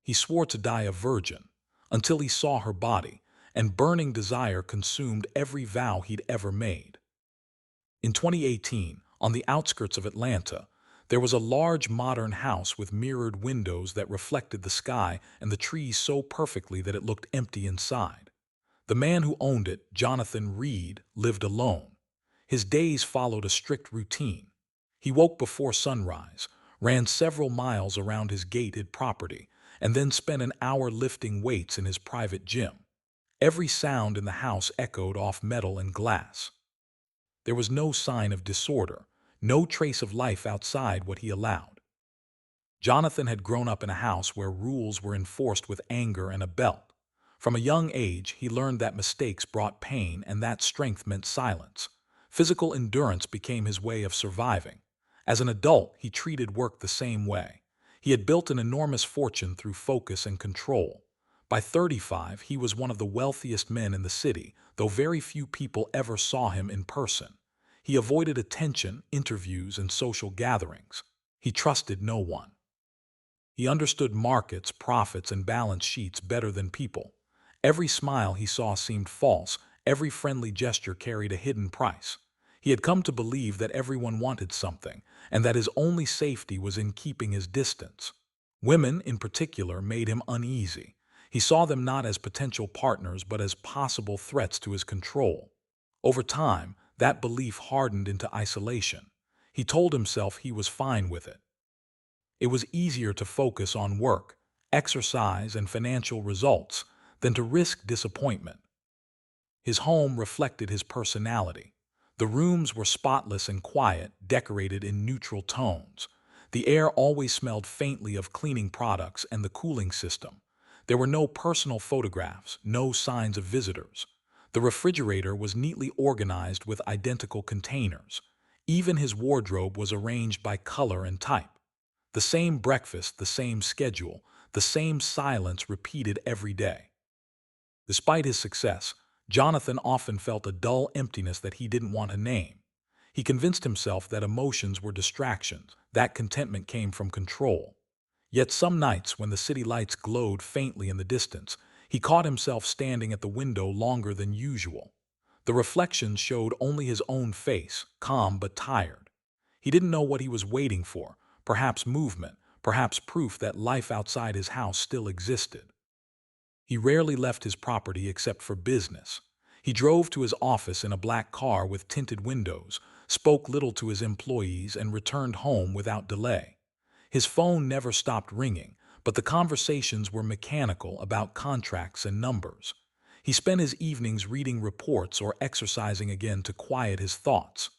He swore to die a virgin until he saw her body, and burning desire consumed every vow he'd ever made. In 2018, on the outskirts of Atlanta, there was a large modern house with mirrored windows that reflected the sky and the trees so perfectly that it looked empty inside. The man who owned it, Jonathan Reed, lived alone. His days followed a strict routine. He woke before sunrise, ran several miles around his gated property, and then spent an hour lifting weights in his private gym. Every sound in the house echoed off metal and glass. There was no sign of disorder, no trace of life outside what he allowed. Jonathan had grown up in a house where rules were enforced with anger and a belt. From a young age, he learned that mistakes brought pain and that strength meant silence. Physical endurance became his way of surviving. As an adult, he treated work the same way. He had built an enormous fortune through focus and control. By 35, he was one of the wealthiest men in the city, though very few people ever saw him in person. He avoided attention, interviews, and social gatherings. He trusted no one. He understood markets, profits, and balance sheets better than people. Every smile he saw seemed false, every friendly gesture carried a hidden price. He had come to believe that everyone wanted something, and that his only safety was in keeping his distance. Women, in particular, made him uneasy. He saw them not as potential partners but as possible threats to his control. Over time, that belief hardened into isolation. He told himself he was fine with it. It was easier to focus on work, exercise, and financial results than to risk disappointment. His home reflected his personality. The rooms were spotless and quiet, decorated in neutral tones. The air always smelled faintly of cleaning products and the cooling system. There were no personal photographs, no signs of visitors. The refrigerator was neatly organized with identical containers. Even his wardrobe was arranged by color and type. The same breakfast, the same schedule, the same silence repeated every day. Despite his success, Jonathan often felt a dull emptiness that he didn't want to name. He convinced himself that emotions were distractions, that contentment came from control. Yet some nights, when the city lights glowed faintly in the distance, he caught himself standing at the window longer than usual. The reflections showed only his own face, calm but tired. He didn't know what he was waiting for, perhaps movement, perhaps proof that life outside his house still existed. He rarely left his property except for business. He drove to his office in a black car with tinted windows, spoke little to his employees, and returned home without delay. His phone never stopped ringing, but the conversations were mechanical about contracts and numbers. He spent his evenings reading reports or exercising again to quiet his thoughts.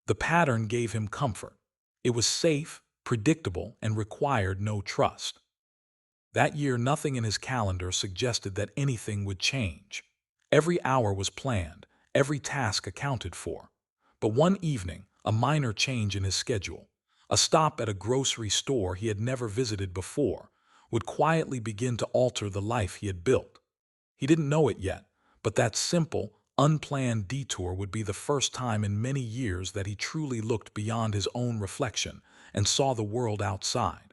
The pattern gave him comfort. It was safe, predictable, and required no trust. That year, nothing in his calendar suggested that anything would change. Every hour was planned, every task accounted for. But one evening, a minor change in his schedule, a stop at a grocery store he had never visited before, would quietly begin to alter the life he had built. He didn't know it yet, but that simple, unplanned detour would be the first time in many years that he truly looked beyond his own reflection and saw the world outside.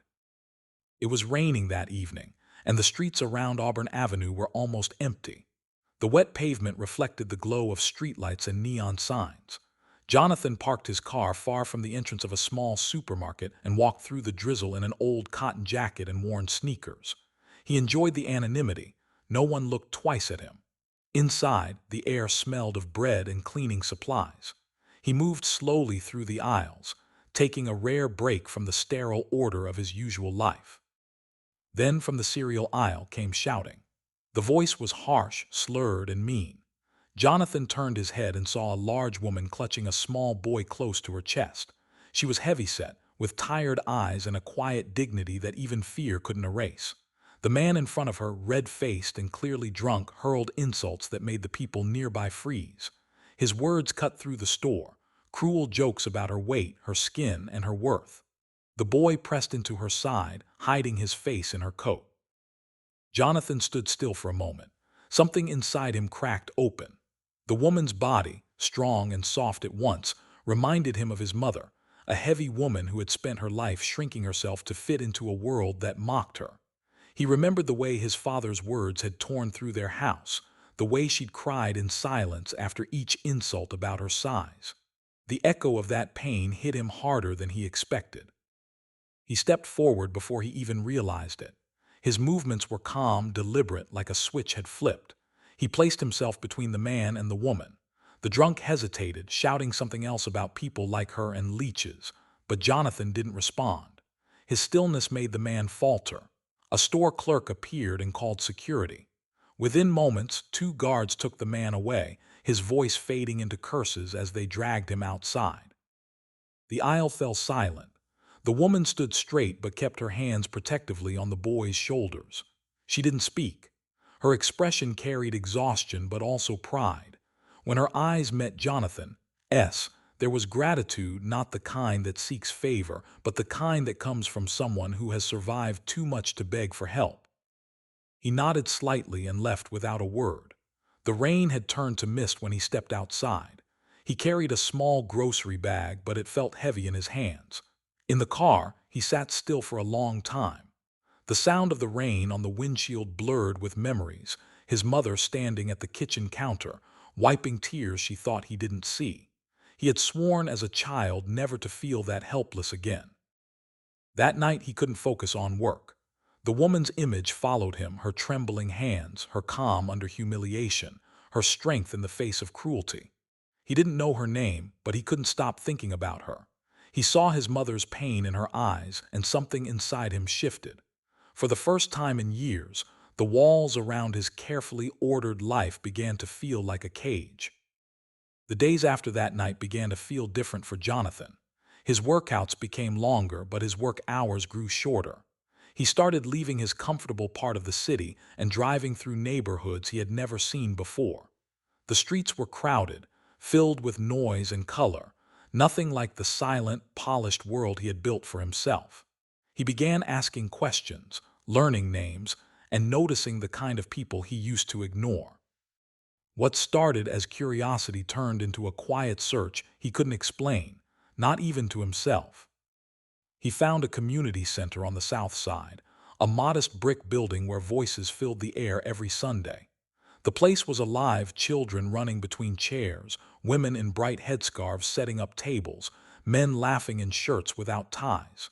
It was raining that evening, and the streets around Auburn Avenue were almost empty. The wet pavement reflected the glow of streetlights and neon signs. Jonathan parked his car far from the entrance of a small supermarket and walked through the drizzle in an old cotton jacket and worn sneakers. He enjoyed the anonymity. No one looked twice at him. Inside, the air smelled of bread and cleaning supplies. He moved slowly through the aisles, taking a rare break from the sterile order of his usual life. Then from the cereal aisle came shouting. The voice was harsh, slurred, and mean. Jonathan turned his head and saw a large woman clutching a small boy close to her chest. She was heavyset, with tired eyes and a quiet dignity that even fear couldn't erase. The man in front of her, red-faced and clearly drunk, hurled insults that made the people nearby freeze. His words cut through the store, cruel jokes about her weight, her skin, and her worth. The boy pressed into her side, hiding his face in her coat. Jonathan stood still for a moment. Something inside him cracked open. The woman's body, strong and soft at once, reminded him of his mother, a heavy woman who had spent her life shrinking herself to fit into a world that mocked her. He remembered the way his father's words had torn through their house, the way she'd cried in silence after each insult about her size. The echo of that pain hit him harder than he expected. He stepped forward before he even realized it. His movements were calm, deliberate, like a switch had flipped. He placed himself between the man and the woman. The drunk hesitated, shouting something else about people like her and leeches, but Jonathan didn't respond. His stillness made the man falter. A store clerk appeared and called security. Within moments, 2 guards took the man away, his voice fading into curses as they dragged him outside. The aisle fell silent. The woman stood straight but kept her hands protectively on the boy's shoulders. She didn't speak. Her expression carried exhaustion but also pride. When her eyes met Jonathan's, there was gratitude, not the kind that seeks favor, but the kind that comes from someone who has survived too much to beg for help. He nodded slightly and left without a word. The rain had turned to mist when he stepped outside. He carried a small grocery bag, but it felt heavy in his hands. In the car, he sat still for a long time. The sound of the rain on the windshield blurred with memories, his mother standing at the kitchen counter, wiping tears she thought he didn't see. He had sworn as a child never to feel that helpless again. That night he couldn't focus on work. The woman's image followed him, her trembling hands, her calm under humiliation, her strength in the face of cruelty. He didn't know her name, but he couldn't stop thinking about her. He saw his mother's pain in her eyes, and something inside him shifted. For the first time in years, the walls around his carefully ordered life began to feel like a cage. The days after that night began to feel different for Jonathan. His workouts became longer, but his work hours grew shorter. He started leaving his comfortable part of the city and driving through neighborhoods he had never seen before. The streets were crowded, filled with noise and color, nothing like the silent, polished world he had built for himself. He began asking questions, learning names, and noticing the kind of people he used to ignore. What started as curiosity turned into a quiet search he couldn't explain, not even to himself. He found a community center on the south side, a modest brick building where voices filled the air every Sunday. The place was alive, children running between chairs, women in bright headscarves setting up tables, men laughing in shirts without ties.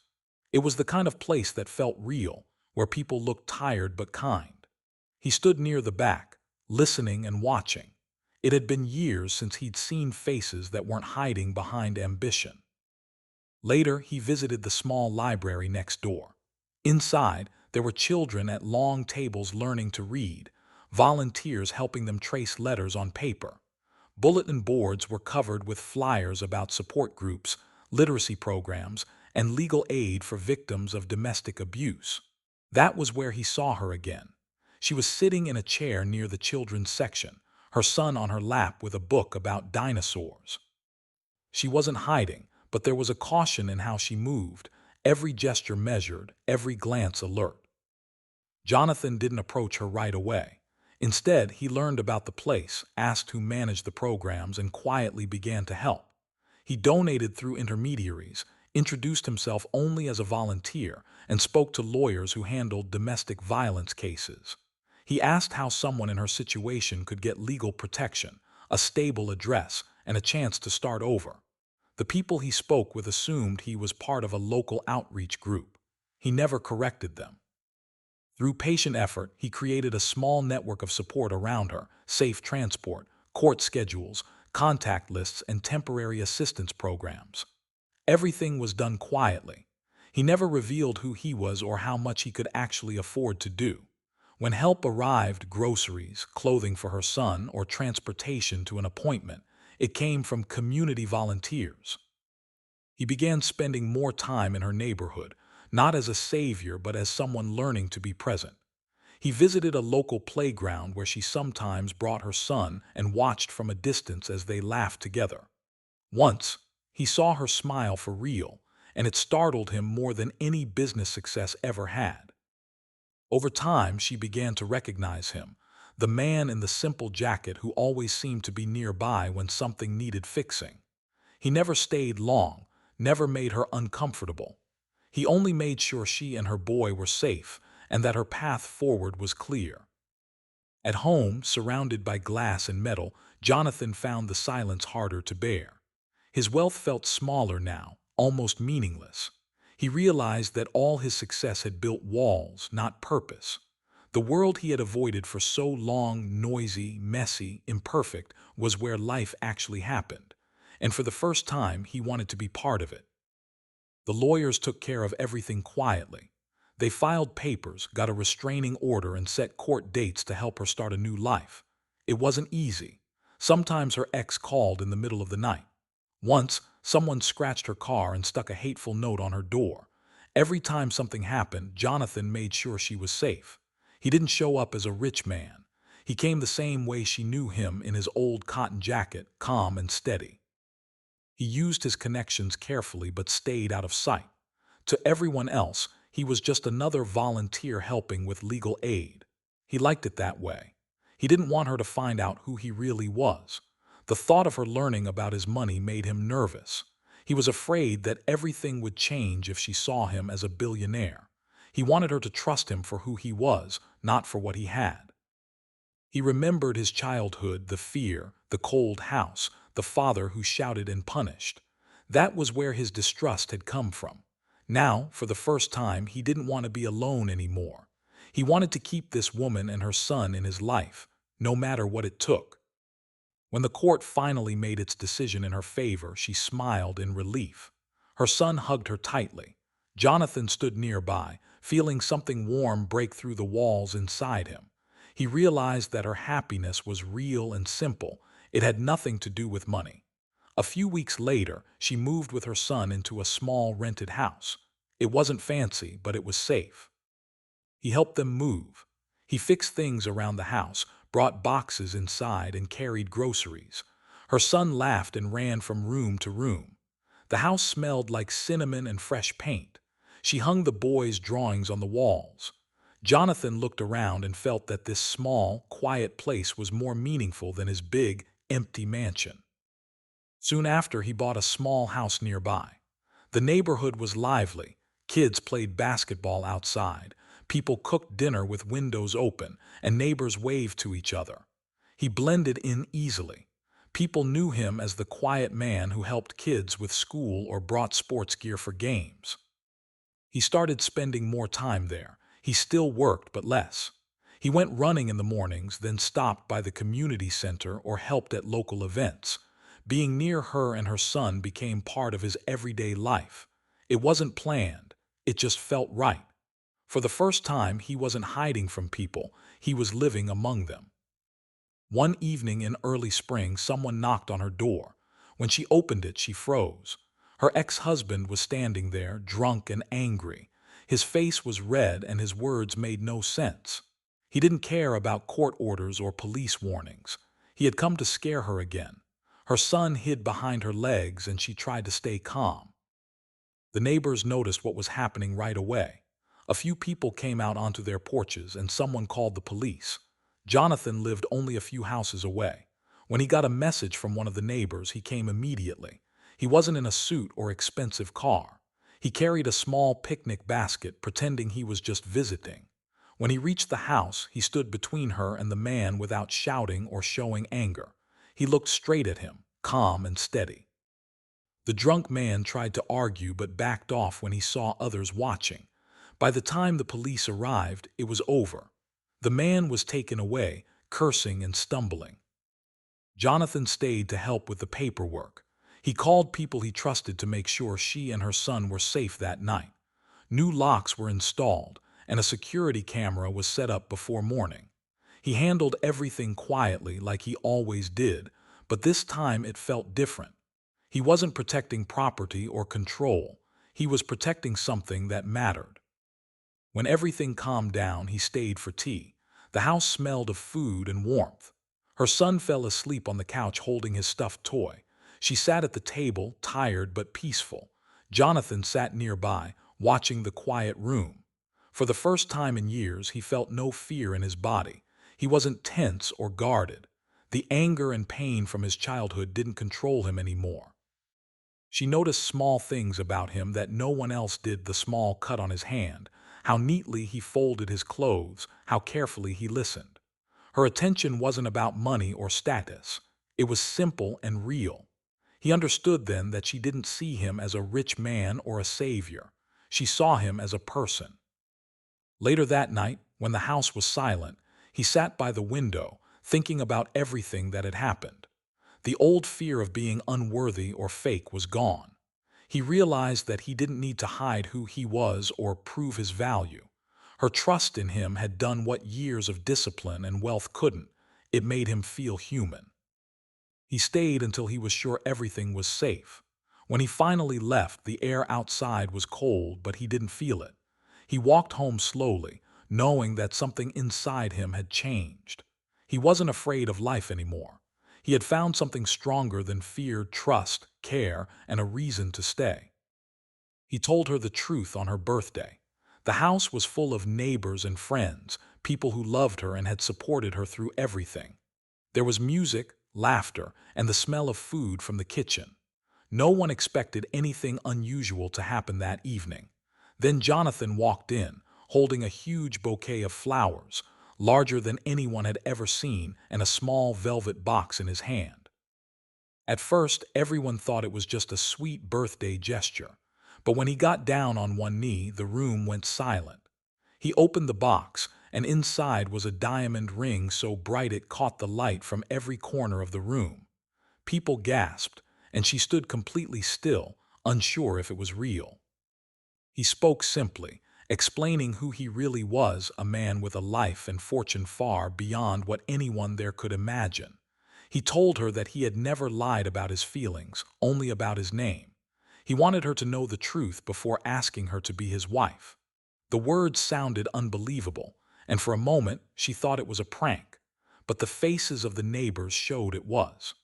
It was the kind of place that felt real, where people looked tired but kind. He stood near the back, listening and watching. It had been years since he'd seen faces that weren't hiding behind ambition. Later, he visited the small library next door. Inside, there were children at long tables learning to read, volunteers helping them trace letters on paper. Bulletin boards were covered with flyers about support groups, literacy programs, and legal aid for victims of domestic abuse. That was where he saw her again. She was sitting in a chair near the children's section, her son on her lap with a book about dinosaurs. She wasn't hiding, but there was a caution in how she moved, every gesture measured, every glance alert. Jonathan didn't approach her right away. Instead, he learned about the place, asked who managed the programs, and quietly began to help. He donated through intermediaries, introduced himself only as a volunteer, and spoke to lawyers who handled domestic violence cases. He asked how someone in her situation could get legal protection, a stable address, and a chance to start over. The people he spoke with assumed he was part of a local outreach group. He never corrected them. Through patient effort, he created a small network of support around her, safe transport, court schedules, contact lists, and temporary assistance programs. Everything was done quietly. He never revealed who he was or how much he could actually afford to do. When help arrived, groceries, clothing for her son, or transportation to an appointment, it came from community volunteers. He began spending more time in her neighborhood, not as a savior but as someone learning to be present. He visited a local playground where she sometimes brought her son and watched from a distance as they laughed together. Once, he saw her smile for real, and it startled him more than any business success ever had. Over time, she began to recognize him, the man in the simple jacket who always seemed to be nearby when something needed fixing. He never stayed long, never made her uncomfortable. He only made sure she and her boy were safe, and that her path forward was clear. At home, surrounded by glass and metal, Jonathan found the silence harder to bear. His wealth felt smaller now, almost meaningless. He realized that all his success had built walls, not purpose. The world he had avoided for so long, noisy, messy, imperfect, was where life actually happened. And for the first time, he wanted to be part of it. The lawyers took care of everything quietly. They filed papers, got a restraining order, and set court dates to help her start a new life. It wasn't easy. Sometimes her ex called in the middle of the night. Once, someone scratched her car and stuck a hateful note on her door. Every time something happened, Jonathan made sure she was safe. He didn't show up as a rich man. He came the same way she knew him, in his old cotton jacket, calm and steady. He used his connections carefully but stayed out of sight. To everyone else, he was just another volunteer helping with legal aid. He liked it that way. He didn't want her to find out who he really was. The thought of her learning about his money made him nervous. He was afraid that everything would change if she saw him as a billionaire. He wanted her to trust him for who he was, not for what he had. He remembered his childhood, the fear, the cold house, the father who shouted and punished. That was where his distrust had come from. Now, for the first time, he didn't want to be alone anymore. He wanted to keep this woman and her son in his life, no matter what it took. When the court finally made its decision in her favor, she smiled in relief. Her son hugged her tightly. Jonathan stood nearby, feeling something warm break through the walls inside him. He realized that her happiness was real and simple. It had nothing to do with money. A few weeks later, she moved with her son into a small rented house. It wasn't fancy, but it was safe. He helped them move. He fixed things around the house, brought boxes inside, and carried groceries. Her son laughed and ran from room to room. The house smelled like cinnamon and fresh paint. She hung the boys' drawings on the walls. Jonathan looked around and felt that this small, quiet place was more meaningful than his big, empty mansion. Soon after, he bought a small house nearby. The neighborhood was lively. Kids played basketball outside. People cooked dinner with windows open, and neighbors waved to each other. He blended in easily. People knew him as the quiet man who helped kids with school or brought sports gear for games. He started spending more time there. He still worked, but less. He went running in the mornings, then stopped by the community center or helped at local events. Being near her and her son became part of his everyday life. It wasn't planned. It just felt right. For the first time, he wasn't hiding from people. He was living among them. One evening in early spring, someone knocked on her door. When she opened it, she froze. Her ex-husband was standing there, drunk and angry. His face was red and his words made no sense. He didn't care about court orders or police warnings. He had come to scare her again. Her son hid behind her legs and she tried to stay calm. The neighbors noticed what was happening right away. A few people came out onto their porches and someone called the police. Jonathan lived only a few houses away. When he got a message from one of the neighbors, he came immediately. He wasn't in a suit or expensive car. He carried a small picnic basket, pretending he was just visiting. When he reached the house, he stood between her and the man without shouting or showing anger. He looked straight at him, calm and steady. The drunk man tried to argue but backed off when he saw others watching. By the time the police arrived, it was over. The man was taken away, cursing and stumbling. Jonathan stayed to help with the paperwork. He called people he trusted to make sure she and her son were safe that night. New locks were installed, and a security camera was set up before morning. He handled everything quietly like he always did, but this time it felt different. He wasn't protecting property or control. He was protecting something that mattered. When everything calmed down, he stayed for tea. The house smelled of food and warmth. Her son fell asleep on the couch holding his stuffed toy. She sat at the table, tired but peaceful. Jonathan sat nearby, watching the quiet room. For the first time in years, he felt no fear in his body. He wasn't tense or guarded. The anger and pain from his childhood didn't control him anymore. She noticed small things about him that no one else did: the small cut on his hand, how neatly he folded his clothes, how carefully he listened. Her attention wasn't about money or status. It was simple and real. He understood then that she didn't see him as a rich man or a savior. She saw him as a person. Later that night, when the house was silent, he sat by the window, thinking about everything that had happened. The old fear of being unworthy or fake was gone. He realized that he didn't need to hide who he was or prove his value. Her trust in him had done what years of discipline and wealth couldn't. It made him feel human. He stayed until he was sure everything was safe. When he finally left, the air outside was cold, but he didn't feel it. He walked home slowly, knowing that something inside him had changed. He wasn't afraid of life anymore. He had found something stronger than fear, trust, care, and a reason to stay. He told her the truth on her birthday. The house was full of neighbors and friends, people who loved her and had supported her through everything. There was music, laughter, and the smell of food from the kitchen. No one expected anything unusual to happen that evening. Then Jonathan walked in, holding a huge bouquet of flowers, larger than anyone had ever seen, and a small velvet box in his hand. At first, everyone thought it was just a sweet birthday gesture, but when he got down on one knee, the room went silent. He opened the box, and inside was a diamond ring so bright it caught the light from every corner of the room. People gasped, and she stood completely still, unsure if it was real. He spoke simply, explaining who he really was, a man with a life and fortune far beyond what anyone there could imagine. He told her that he had never lied about his feelings, only about his name. He wanted her to know the truth before asking her to be his wife. The words sounded unbelievable, and for a moment she thought it was a prank, but the faces of the neighbors showed it was.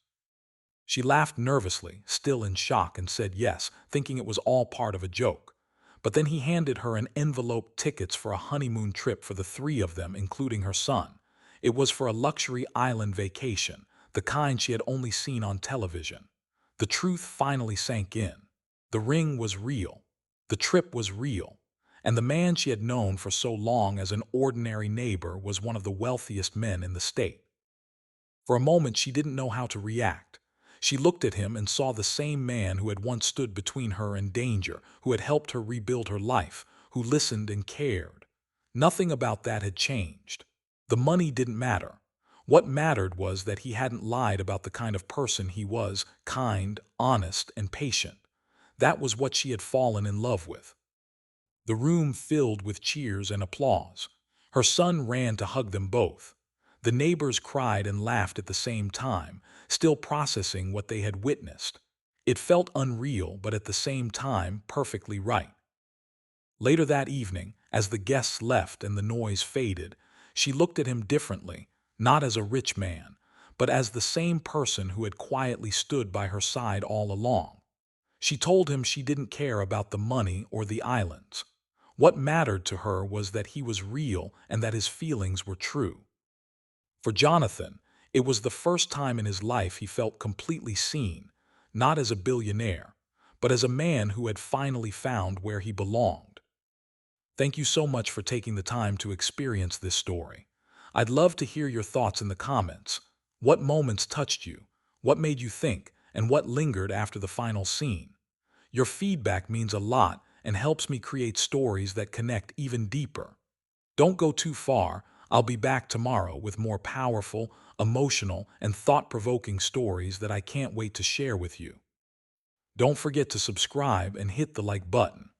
She laughed nervously, still in shock, and said yes, thinking it was all part of a joke. But then he handed her an envelope tickets for a honeymoon trip for the three of them, including her son. It was for a luxury island vacation, the kind she had only seen on television. The truth finally sank in. The ring was real. The trip was real. And the man she had known for so long as an ordinary neighbor was one of the wealthiest men in the state. For a moment she didn't know how to react. She looked at him and saw the same man who had once stood between her and danger, who had helped her rebuild her life, who listened and cared. Nothing about that had changed. The money didn't matter. What mattered was that he hadn't lied about the kind of person he was, kind, honest, and patient. That was what she had fallen in love with. The room filled with cheers and applause. Her son ran to hug them both. The neighbors cried and laughed at the same time, still processing what they had witnessed. It felt unreal, but at the same time perfectly right. Later that evening, as the guests left and the noise faded, she looked at him differently, not as a rich man, but as the same person who had quietly stood by her side all along. She told him she didn't care about the money or the islands. What mattered to her was that he was real and that his feelings were true. For Jonathan, it was the first time in his life he felt completely seen, not as a billionaire, but as a man who had finally found where he belonged. Thank you so much for taking the time to experience this story. I'd love to hear your thoughts in the comments. What moments touched you? What made you think? And what lingered after the final scene? Your feedback means a lot and helps me create stories that connect even deeper. Don't go too far. I'll be back tomorrow with more powerful, emotional, and thought-provoking stories that I can't wait to share with you. Don't forget to subscribe and hit the like button.